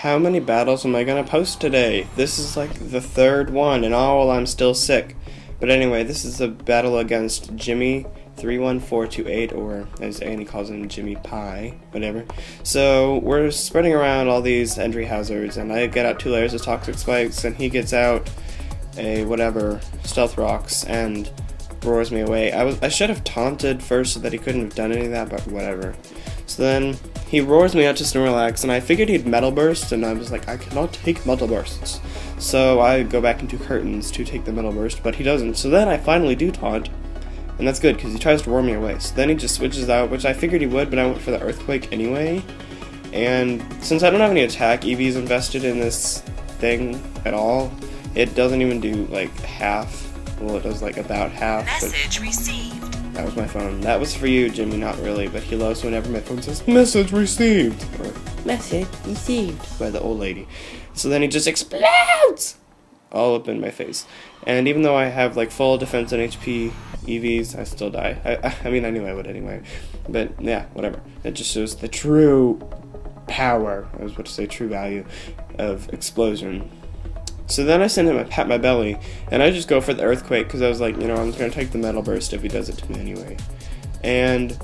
How many battles am I gonna post today? This is like the third one, and all while I'm still sick. But anyway, this is a battle against Jimmy31428, or as Annie calls him, Jimmy Pie, whatever. So we're spreading around all these entry hazards, and I get out 2 layers of toxic spikes, and he gets out a whatever stealth rocks and roars me away. I should have taunted first so that he couldn't have done any of that, but whatever. So then he roars me out to Snorlax, and I figured he'd Metal Burst, and I was like, I cannot take Metal Bursts. So I go back into Curtains to take the Metal Burst, but he doesn't. So then I finally do taunt, and that's good, because he tries to roar me away. So then he just switches out, which I figured he would, but I went for the Earthquake anyway. And since I don't have any attack EVs invested in this thing at all, it doesn't even do, like, half. Well, it does, like, about half. Message received. That was my phone. That was for you, Jimmy, not really, but he loves whenever my phone says, message received, or message received by the old lady. So then he just explodes all up in my face. And even though I have, like, full defense and HP EVs, I still die. I mean, I knew I would anyway. But, yeah, whatever. It just shows the true power, I was about to say true value, of explosion. So then I send him a pat my belly, and I just go for the Earthquake, because I was like, you know, I'm just going to take the Metal Burst if he does it to me anyway. And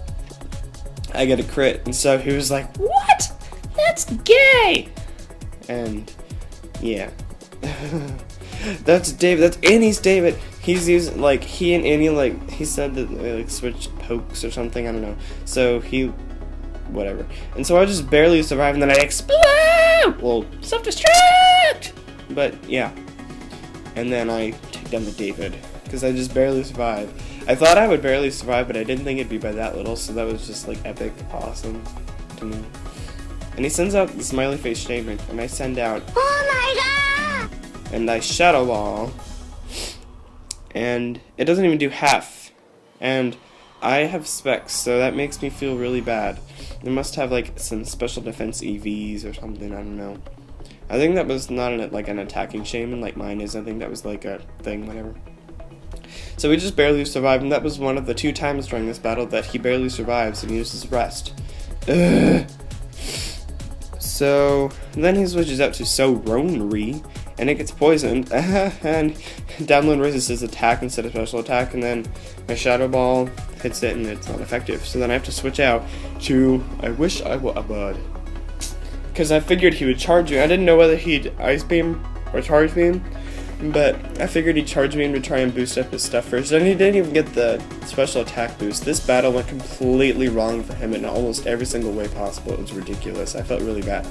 I get a crit, and so he was like, what? That's gay! And, yeah. That's David, that's Annie's David. He's using, like, he and Annie, like, he said that they, like, switched pokes or something, I don't know. So he, whatever. And so I just barely survive, and then I explode! Well, self-destruct! But, yeah. And then I take down the David, because I just barely survived. I thought I would barely survive, but I didn't think it'd be by that little, so that was just, like, epic awesome to me. And he sends out the smiley face statement, and I send out, oh my god! And I Shadow Ball, and it doesn't even do half. And I have specs, so that makes me feel really bad. They must have, like, some special defense EVs or something, I don't know. I think that was not like an attacking shaman like mine is. I think that was like a thing, whatever. So we just barely survived, and that was one of the 2 times during this battle that he barely survives and uses rest. Ugh. So then he switches out to Sorray, and it gets poisoned, and download raises his attack instead of special attack, and then my Shadow Ball hits it and it's not effective. So then I have to switch out to I wish I were a bud. Because I figured he would charge me. I didn't know whether he'd Ice Beam or Charge Beam, but I figured he'd Charge Beam to try and boost up his stuff first. And he didn't even get the special attack boost. This battle went completely wrong for him in almost every single way possible. It was ridiculous. I felt really bad.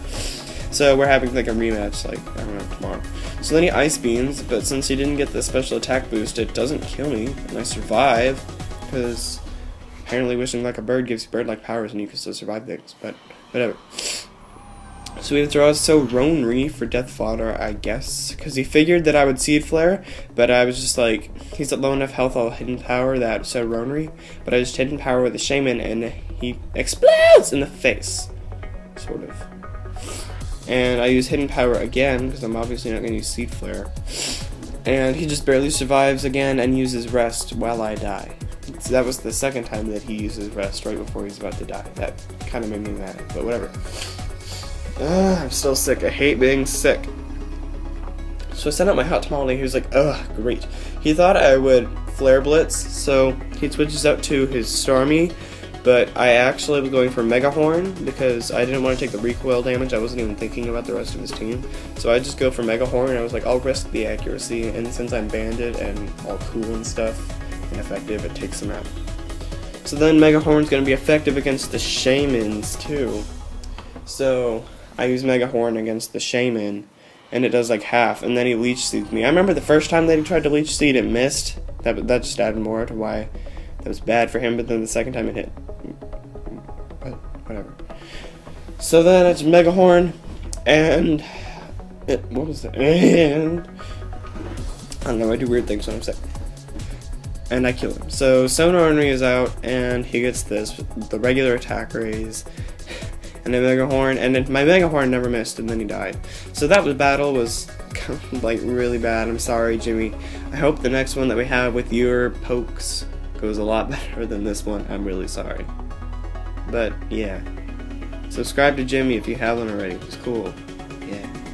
So we're having like a rematch, like, I don't know, tomorrow. So then he Ice Beams, but since he didn't get the special attack boost, it doesn't kill me, and I survive, because apparently wishing like a bird gives you bird-like powers and you can still survive things, but whatever. So we throw out Sorray for Death Fodder, I guess, because he figured that I would Seed Flare, but I was just like, he's at low enough health, I'll Hidden Power that Sorray, but I just Hidden Power with the Shaman, and he explodes in the face, sort of. And I use Hidden Power again, because I'm obviously not going to use Seed Flare, and he just barely survives again and uses Rest while I die. So that was the second time that he uses Rest right before he's about to die. That kind of made me mad, but whatever. I'm still sick. I hate being sick. So I sent out my hot tamale. He was like, ugh, great. He thought I would Flare Blitz, so he switches out to his Stormy, but I actually was going for Mega Horn because I didn't want to take the recoil damage. I wasn't even thinking about the rest of his team. So I just go for Mega Horn, and I was like, I'll risk the accuracy, and since I'm banded and all cool and stuff, and effective, it takes him out. So then Mega Horn's going to be effective against the Shamans, too. So I use Mega Horn against the Shaman, and it does like half, and then he Leech Seeds me. I remember the first time that he tried to Leech Seed, it missed. That just added more to why that was bad for him, but then the second time it hit. But whatever. So then it's Mega Horn, and what was that? And I don't know, I do weird things when I'm sick. And I kill him. So Sorray is out, and he gets the regular attack raise, and a Mega Horn, and then my Mega Horn never missed, and then he died. So that battle was like really bad. I'm sorry, Jimmy. I hope the next one that we have with your pokes goes a lot better than this one. I'm really sorry. But yeah, subscribe to Jimmy if you haven't already. He's cool. Yeah.